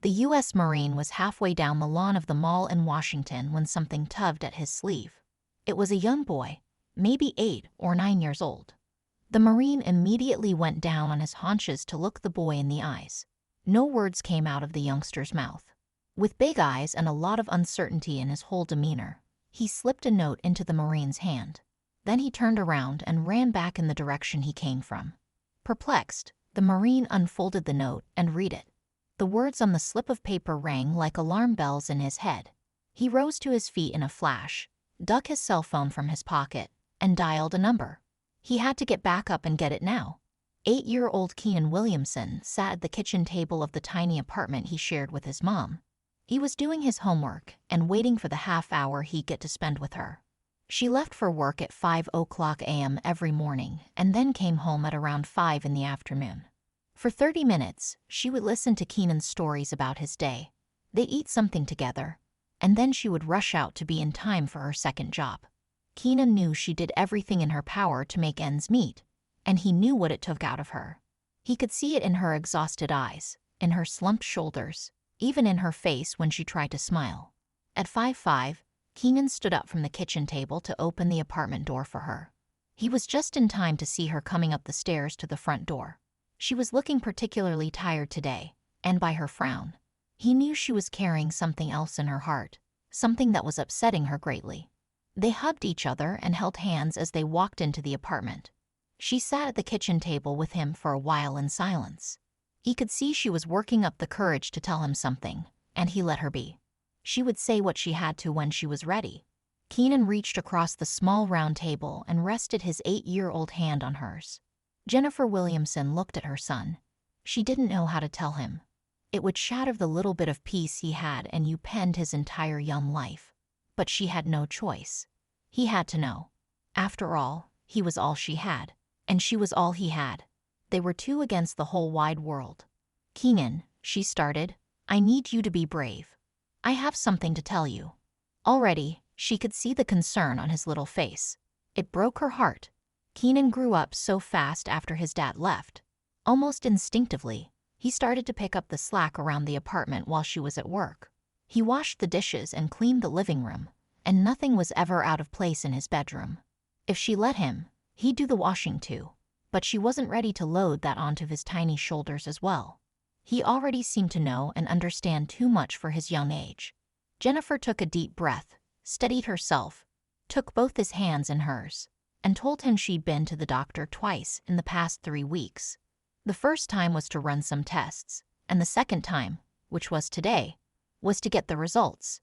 The U.S. Marine was halfway down the lawn of the mall in Washington when something tugged at his sleeve. It was a young boy, maybe 8 or 9 years old. The Marine immediately went down on his haunches to look the boy in the eyes. No words came out of the youngster's mouth. With big eyes and a lot of uncertainty in his whole demeanor, he slipped a note into the Marine's hand. Then he turned around and ran back in the direction he came from. Perplexed, the Marine unfolded the note and read it. The words on the slip of paper rang like alarm bells in his head. He rose to his feet in a flash, dug his cell phone from his pocket, and dialed a number. He had to get back up and get it now. 8-year-old Keenan Williamson sat at the kitchen table of the tiny apartment he shared with his mom. He was doing his homework and waiting for the half hour he'd get to spend with her. She left for work at 5:00 a.m. every morning and then came home at around 5 in the afternoon. For 30 minutes, she would listen to Keenan's stories about his day. They'd eat something together, and then she would rush out to be in time for her second job. Keenan knew she did everything in her power to make ends meet, and he knew what it took out of her. He could see it in her exhausted eyes, in her slumped shoulders, even in her face when she tried to smile. At 5:05, Keenan stood up from the kitchen table to open the apartment door for her. He was just in time to see her coming up the stairs to the front door. She was looking particularly tired today, and by her frown, he knew she was carrying something else in her heart, something that was upsetting her greatly. They hugged each other and held hands as they walked into the apartment. She sat at the kitchen table with him for a while in silence. He could see she was working up the courage to tell him something, and he let her be. She would say what she had to when she was ready. Keenan reached across the small round table and rested his 8-year-old hand on hers. Jennifer Williamson looked at her son. She didn't know how to tell him. It would shatter the little bit of peace he had and upend his entire young life. But she had no choice. He had to know. After all, he was all she had, and she was all he had. They were two against the whole wide world. "Keenan," she started, "I need you to be brave. I have something to tell you." Already, she could see the concern on his little face. It broke her heart. Keenan grew up so fast after his dad left. Almost instinctively, he started to pick up the slack around the apartment while she was at work. He washed the dishes and cleaned the living room, and nothing was ever out of place in his bedroom. If she let him, he'd do the washing too, but she wasn't ready to load that onto his tiny shoulders as well. He already seemed to know and understand too much for his young age. Jennifer took a deep breath, steadied herself, took both his hands in hers, and told him she'd been to the doctor twice in the past 3 weeks. The first time was to run some tests, and the second time, which was today, was to get the results.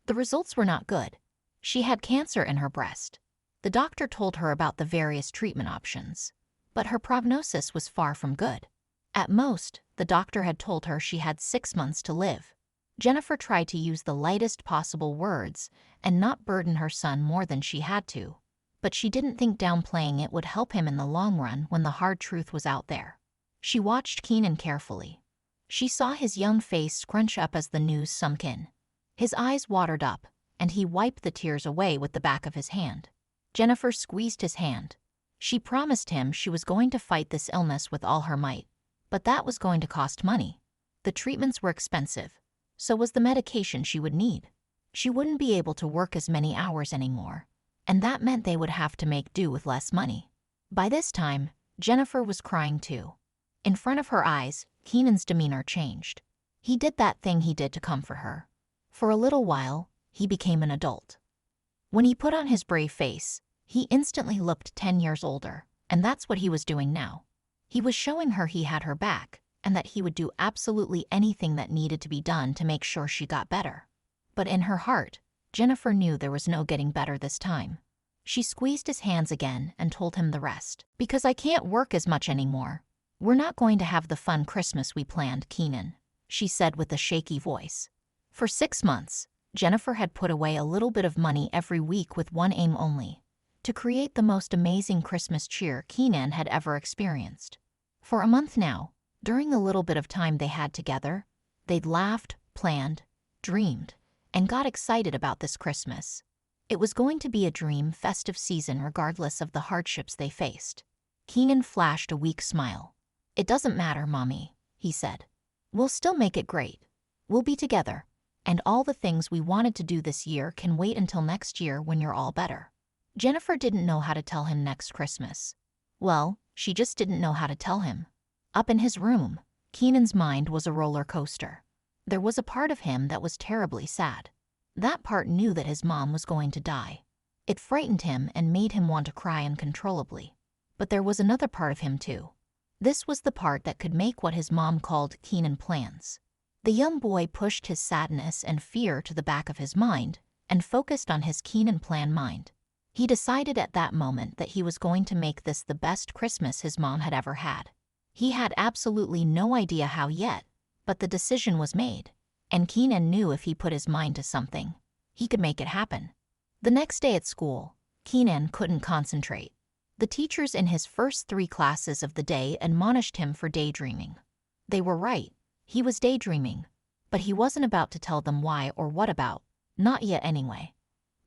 The results were not good. She had cancer in her breast. The doctor told her about the various treatment options, but her prognosis was far from good. At most, the doctor had told her she had 6 months to live. Jennifer tried to use the lightest possible words and not burden her son more than she had to, but she didn't think downplaying it would help him in the long run when the hard truth was out there. She watched Keenan carefully. She saw his young face scrunch up as the news sunk in. His eyes watered up, and he wiped the tears away with the back of his hand. Jennifer squeezed his hand. She promised him she was going to fight this illness with all her might, but that was going to cost money. The treatments were expensive, so was the medication she would need. She wouldn't be able to work as many hours anymore, and that meant they would have to make do with less money. By this time, Jennifer was crying too. In front of her eyes, Keenan's demeanor changed. He did that thing he did to comfort her. For a little while, he became an adult. When he put on his brave face, he instantly looked 10 years older, and that's what he was doing now. He was showing her he had her back, and that he would do absolutely anything that needed to be done to make sure she got better. But in her heart, Jennifer knew there was no getting better this time. She squeezed his hands again and told him the rest. "Because I can't work as much anymore. We're not going to have the fun Christmas we planned, Keenan," she said with a shaky voice. For 6 months, Jennifer had put away a little bit of money every week with one aim only: to create the most amazing Christmas cheer Keenan had ever experienced. For a month now, during the little bit of time they had together, they'd laughed, planned, dreamed, and got excited about this Christmas. It was going to be a dream festive season regardless of the hardships they faced. Keenan flashed a weak smile. "It doesn't matter, Mommy," he said. "We'll still make it great. We'll be together, and all the things we wanted to do this year can wait until next year when you're all better. Jennifer didn't know how to tell him next Christmas. Well, she just didn't know how to tell him. Up in his room, Keenan's mind was a roller coaster. There was a part of him that was terribly sad. That part knew that his mom was going to die. It frightened him and made him want to cry uncontrollably. But there was another part of him too. This was the part that could make what his mom called Keenan plans. The young boy pushed his sadness and fear to the back of his mind and focused on his Keenan plan mind. He decided at that moment that he was going to make this the best Christmas his mom had ever had. He had absolutely no idea how yet, but the decision was made, and Keenan knew if he put his mind to something, he could make it happen. The next day at school, Keenan couldn't concentrate. The teachers in his first 3 classes of the day admonished him for daydreaming. They were right, he was daydreaming, but he wasn't about to tell them why or what about, not yet anyway.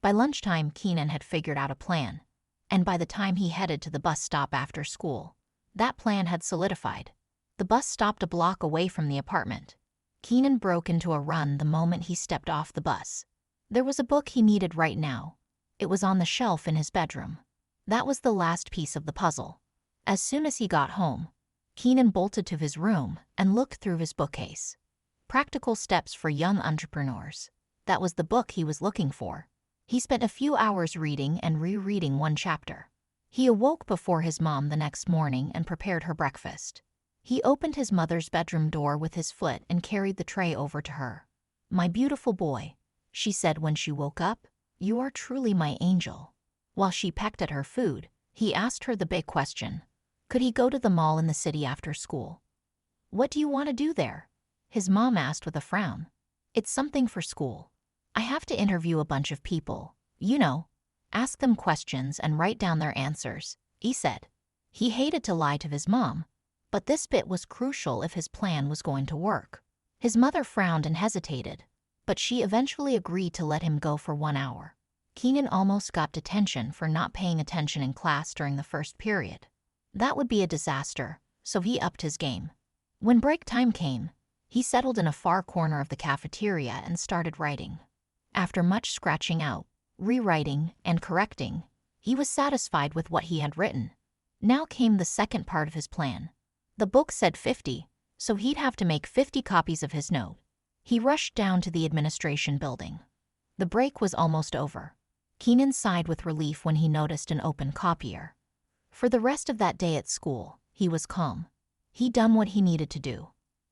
By lunchtime, Keenan had figured out a plan, and by the time he headed to the bus stop after school, that plan had solidified. The bus stopped a block away from the apartment. Keenan broke into a run the moment he stepped off the bus. There was a book he needed right now. It was on the shelf in his bedroom. That was the last piece of the puzzle. As soon as he got home, Keenan bolted to his room and looked through his bookcase. Practical Steps for Young Entrepreneurs. That was the book he was looking for. He spent a few hours reading and rereading one chapter. He awoke before his mom the next morning and prepared her breakfast. He opened his mother's bedroom door with his foot and carried the tray over to her. "My beautiful boy," she said when she woke up, "you are truly my angel." While she pecked at her food, he asked her the big question. Could he go to the mall in the city after school? "What do you want to do there?" his mom asked with a frown. "It's something for school. I have to interview a bunch of people, ask them questions and write down their answers," he said. He hated to lie to his mom, but this bit was crucial if his plan was going to work. His mother frowned and hesitated, but she eventually agreed to let him go for 1 hour. Keenan almost got detention for not paying attention in class during the first period. That would be a disaster, so he upped his game. When break time came, he settled in a far corner of the cafeteria and started writing. After much scratching out, rewriting, and correcting, he was satisfied with what he had written. Now came the second part of his plan. The book said 50, so he'd have to make 50 copies of his note. He rushed down to the administration building. The break was almost over. Keenan sighed with relief when he noticed an open copier. For the rest of that day at school, he was calm. He'd done what he needed to do.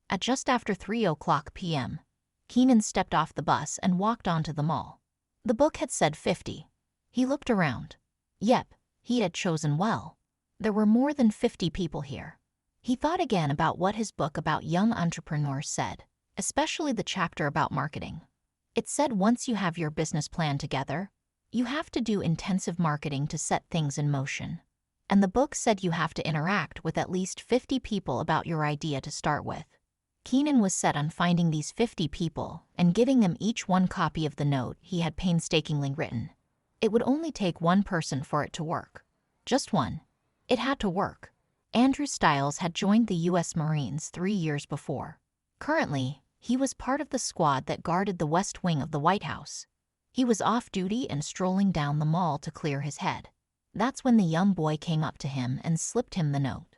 At just after 3:00 p.m., Keenan stepped off the bus and walked onto the mall. The book had said 50. He looked around. Yep, he had chosen well. There were more than 50 people here. He thought again about what his book about young entrepreneurs said, especially the chapter about marketing. It said once you have your business plan together, you have to do intensive marketing to set things in motion. And the book said you have to interact with at least 50 people about your idea to start with. Keenan was set on finding these 50 people and giving them each one copy of the note he had painstakingly written. It would only take one person for it to work. Just one. It had to work. Andrew Stiles had joined the U.S. Marines 3 years before. Currently, he was part of the squad that guarded the West Wing of the White House. He was off duty and strolling down the mall to clear his head. That's when the young boy came up to him and slipped him the note.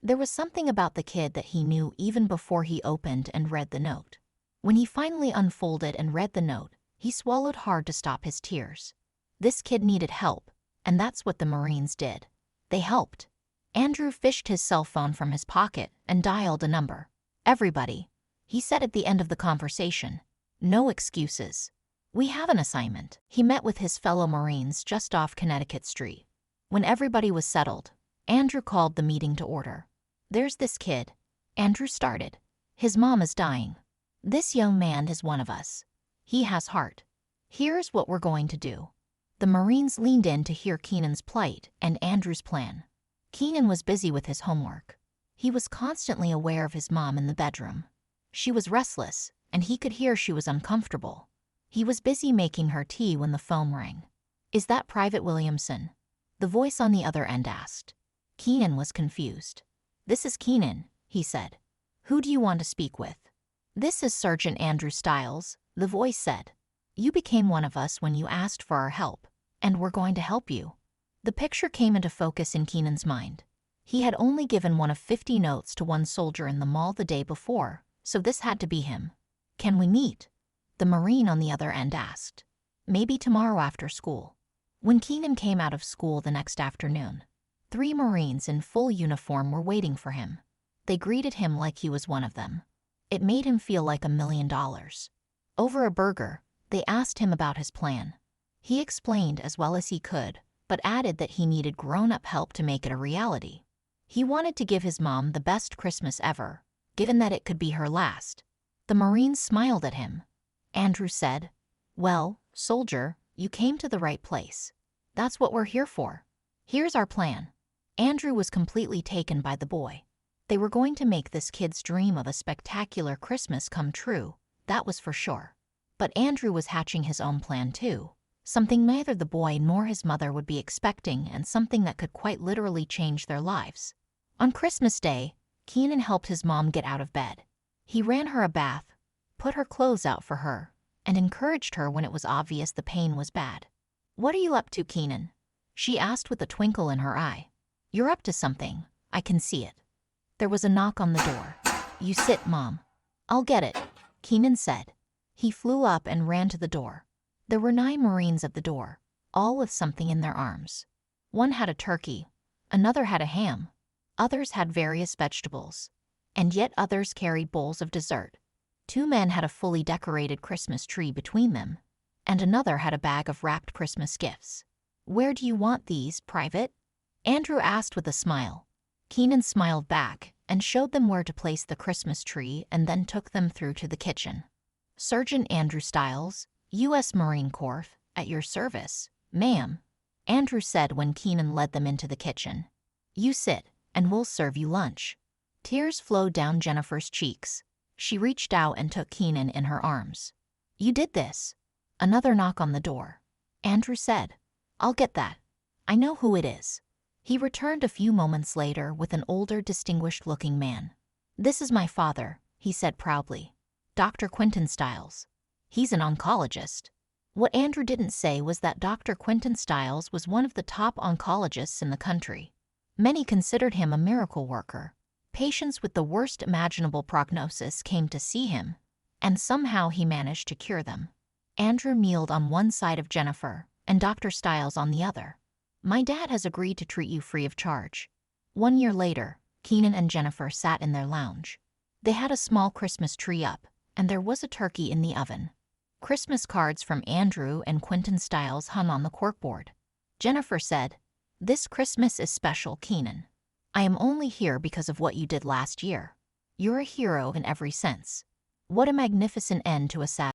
There was something about the kid that he knew even before he opened and read the note. When he finally unfolded and read the note, he swallowed hard to stop his tears. This kid needed help, and that's what the Marines did. They helped. Andrew fished his cell phone from his pocket and dialed a number. "Everybody," he said at the end of the conversation. "No excuses. We have an assignment." He met with his fellow Marines just off Connecticut Street. When everybody was settled, Andrew called the meeting to order. "There's this kid," Andrew started. "His mom is dying. This young man is one of us. He has heart. Here's what we're going to do." The Marines leaned in to hear Keenan's plight and Andrew's plan. Keenan was busy with his homework. He was constantly aware of his mom in the bedroom. She was restless, and he could hear she was uncomfortable. He was busy making her tea when the phone rang. "Is that Private Williamson?" the voice on the other end asked. Keenan was confused. "This is Keenan," he said. "Who do you want to speak with?" "This is Sergeant Andrew Stiles," the voice said. "You became one of us when you asked for our help, and we're going to help you." The picture came into focus in Keenan's mind. He had only given one of 50 notes to one soldier in the mall the day before, so this had to be him. "Can we meet?" the Marine on the other end asked. "Maybe tomorrow after school." When Keenan came out of school the next afternoon, 3 Marines in full uniform were waiting for him. They greeted him like he was one of them. It made him feel like $1 million. Over a burger, they asked him about his plan. He explained as well as he could, but added that he needed grown-up help to make it a reality. He wanted to give his mom the best Christmas ever, given that it could be her last. The Marines smiled at him. Andrew said, "Well, soldier, you came to the right place. That's what we're here for. Here's our plan." Andrew was completely taken by the boy. They were going to make this kid's dream of a spectacular Christmas come true, that was for sure. But Andrew was hatching his own plan too, something neither the boy nor his mother would be expecting and something that could quite literally change their lives. On Christmas Day, Keenan helped his mom get out of bed. He ran her a bath, put her clothes out for her, and encouraged her when it was obvious the pain was bad. "What are you up to, Keenan?" she asked with a twinkle in her eye. "You're up to something, I can see it." There was a knock on the door. "You sit, Mom. I'll get it," Keenan said. He flew up and ran to the door. There were 9 Marines at the door, all with something in their arms. One had a turkey, another had a ham, others had various vegetables, and yet others carried bowls of dessert. 2 men had a fully decorated Christmas tree between them, and another had a bag of wrapped Christmas gifts. "Where do you want these, Private?" Andrew asked with a smile. Keenan smiled back and showed them where to place the Christmas tree and then took them through to the kitchen. "Sergeant Andrew Stiles, U.S. Marine Corps, at your service, ma'am," Andrew said when Keenan led them into the kitchen. "You sit, and we'll serve you lunch." Tears flowed down Jennifer's cheeks. She reached out and took Keenan in her arms. "You did this." Another knock on the door. Andrew said, "I'll get that. I know who it is." He returned a few moments later with an older, distinguished-looking man. "This is my father," he said proudly. "Dr. Quentin Stiles. He's an oncologist." What Andrew didn't say was that Dr. Quentin Stiles was one of the top oncologists in the country. Many considered him a miracle worker. Patients with the worst imaginable prognosis came to see him, and somehow he managed to cure them. Andrew kneeled on one side of Jennifer, and Dr. Stiles on the other. "My dad has agreed to treat you free of charge." 1 year later, Keenan and Jennifer sat in their lounge. They had a small Christmas tree up, and there was a turkey in the oven. Christmas cards from Andrew and Quentin Stiles hung on the corkboard. Jennifer said, "This Christmas is special, Keenan. I am only here because of what you did last year. You're a hero in every sense." What a magnificent end to a sad